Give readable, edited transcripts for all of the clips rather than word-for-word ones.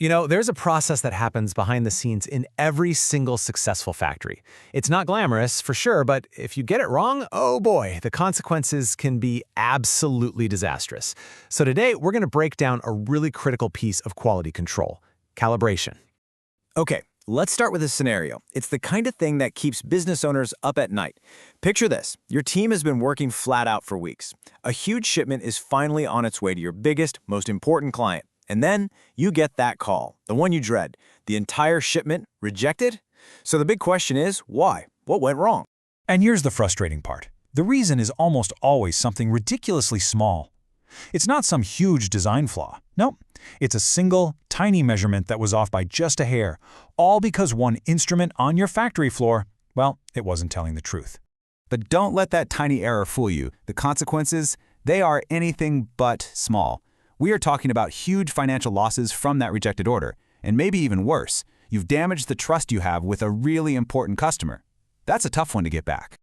There's a process that happens behind the scenes in every single successful factory. It's not glamorous, for sure, but if you get it wrong, oh boy, the consequences can be absolutely disastrous. So today, we're going to break down a really critical piece of quality control: calibration. Okay, let's start with a scenario. It's the kind of thing that keeps business owners up at night. Picture this. Your team has been working flat out for weeks. A huge shipment is finally on its way to your biggest, most important client. And then you get that call, the one you dread. The entire shipment rejected? So the big question is, why? What went wrong? And here's the frustrating part. The reason is almost always something ridiculously small. It's not some huge design flaw. Nope. It's a single, tiny measurement that was off by just a hair, all because one instrument on your factory floor, well, it wasn't telling the truth. But don't let that tiny error fool you. The consequences, they are anything but small. We are talking about huge financial losses from that rejected order, and maybe even worse, you've damaged the trust you have with a really important customer. That's a tough one to get back.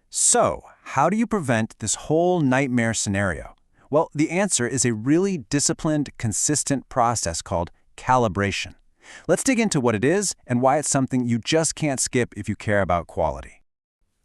So, how do you prevent this whole nightmare scenario? Well, the answer is a really disciplined, consistent process called calibration. Let's dig into what it is and why it's something you just can't skip if you care about quality.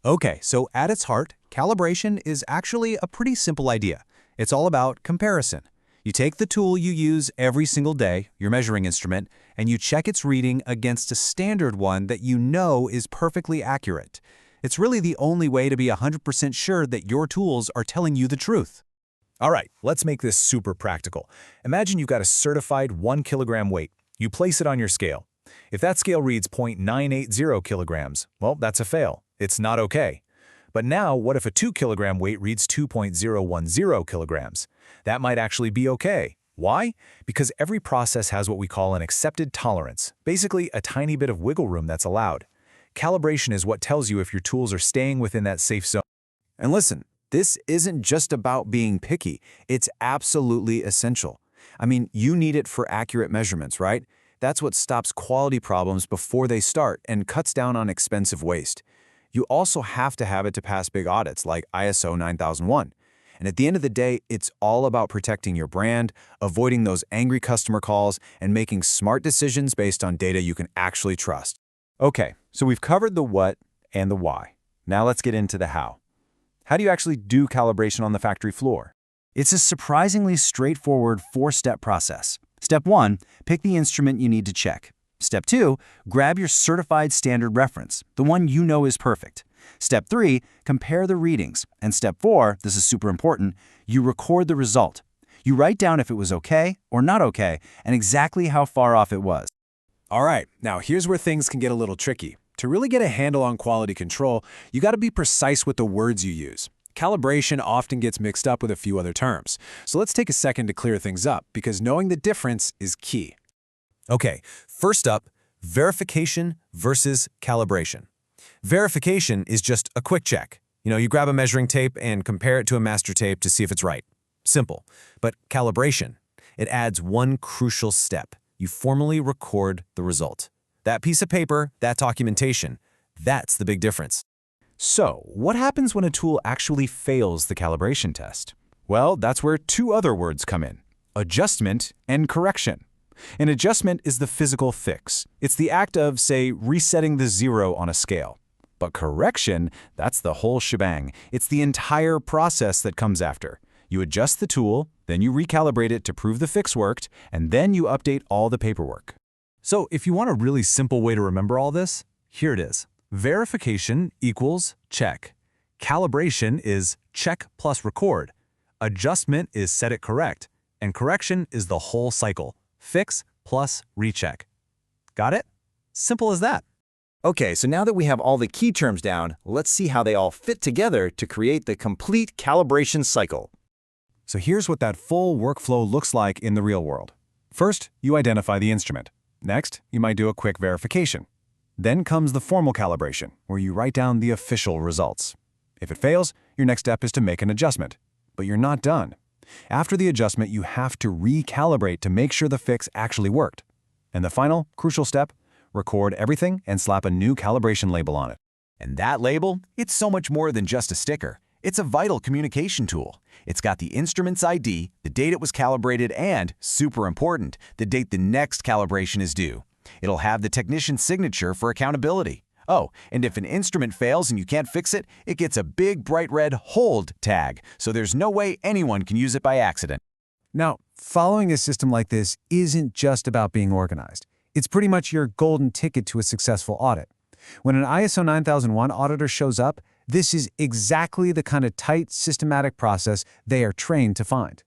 Okay, so at its heart, calibration is actually a pretty simple idea. It's all about comparison. You take the tool you use every single day, your measuring instrument, and you check its reading against a standard one that you know is perfectly accurate. It's really the only way to be 100% sure that your tools are telling you the truth. All right, let's make this super practical. Imagine you've got a certified 1 kilogram weight. You place it on your scale. If that scale reads 0.980 kilograms, well, that's a fail. It's not okay. But now, what if a 2 kilogram weight reads 2.010 kilograms? That might actually be okay. Why? Because every process has what we call an accepted tolerance, basically a tiny bit of wiggle room that's allowed. Calibration is what tells you if your tools are staying within that safe zone. And listen, this isn't just about being picky. It's absolutely essential. I mean, you need it for accurate measurements, right? That's what stops quality problems before they start and cuts down on expensive waste. You also have to have it to pass big audits like ISO 9001. And at the end of the day, it's all about protecting your brand, avoiding those angry customer calls, and making smart decisions based on data you can actually trust. Okay, so we've covered the what and the why. Now let's get into the how. How do you actually do calibration on the factory floor? It's a surprisingly straightforward 4-step process. Step 1, pick the instrument you need to check. Step 2, grab your certified standard reference, the one you know is perfect. Step 3, compare the readings. And Step 4, this is super important, you record the result. You write down if it was okay or not okay and exactly how far off it was. All right, now here's where things can get a little tricky. To really get a handle on quality control, you got to be precise with the words you use. Calibration often gets mixed up with a few other terms. So let's take a second to clear things up, because knowing the difference is key. Okay, first up, verification versus calibration. Verification is just a quick check. You grab a measuring tape and compare it to a master tape to see if it's right. Simple. But calibration, it adds one crucial step. You formally record the result. That piece of paper, that documentation, that's the big difference. So, what happens when a tool actually fails the calibration test? Well, that's where two other words come in: adjustment and correction. An adjustment is the physical fix. It's the act of, say, resetting the zero on a scale. But correction, that's the whole shebang. It's the entire process that comes after. You adjust the tool, then you recalibrate it to prove the fix worked, and then you update all the paperwork. So if you want a really simple way to remember all this, here it is. Verification equals check. Calibration is check plus record. Adjustment is set it correct. And correction is the whole cycle. Fix plus recheck. Got it? Simple as that. Okay, so now that we have all the key terms down, let's see how they all fit together to create the complete calibration cycle. So here's what that full workflow looks like in the real world. First, you identify the instrument. Next, you might do a quick verification. Then comes the formal calibration, where you write down the official results. If it fails, your next step is to make an adjustment. But you're not done. After the adjustment, you have to recalibrate to make sure the fix actually worked. And the final, crucial step, record everything and slap a new calibration label on it. And that label, it's so much more than just a sticker. It's a vital communication tool. It's got the instrument's ID, the date it was calibrated, and, super important, the date the next calibration is due. It'll have the technician's signature for accountability. Oh, and if an instrument fails and you can't fix it, it gets a big bright red "Hold" tag, so there's no way anyone can use it by accident. Now, following a system like this isn't just about being organized. It's pretty much your golden ticket to a successful audit. When an ISO 9001 auditor shows up, this is exactly the kind of tight, systematic process they are trained to find.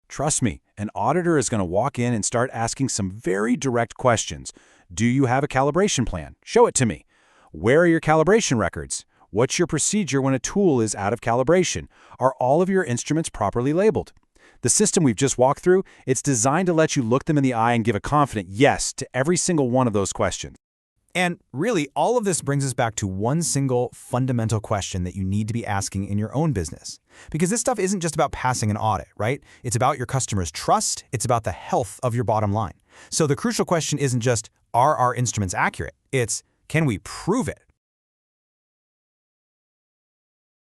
Trust me, an auditor is going to walk in and start asking some very direct questions. Do you have a calibration plan? Show it to me. Where are your calibration records? What's your procedure when a tool is out of calibration? Are all of your instruments properly labeled? The system we've just walked through, it's designed to let you look them in the eye and give a confident yes to every single one of those questions. And really, all of this brings us back to one single fundamental question that you need to be asking in your own business. Because this stuff isn't just about passing an audit, right? It's about your customers' trust. It's about the health of your bottom line. So the crucial question isn't just, are our instruments accurate? It's, can we prove it?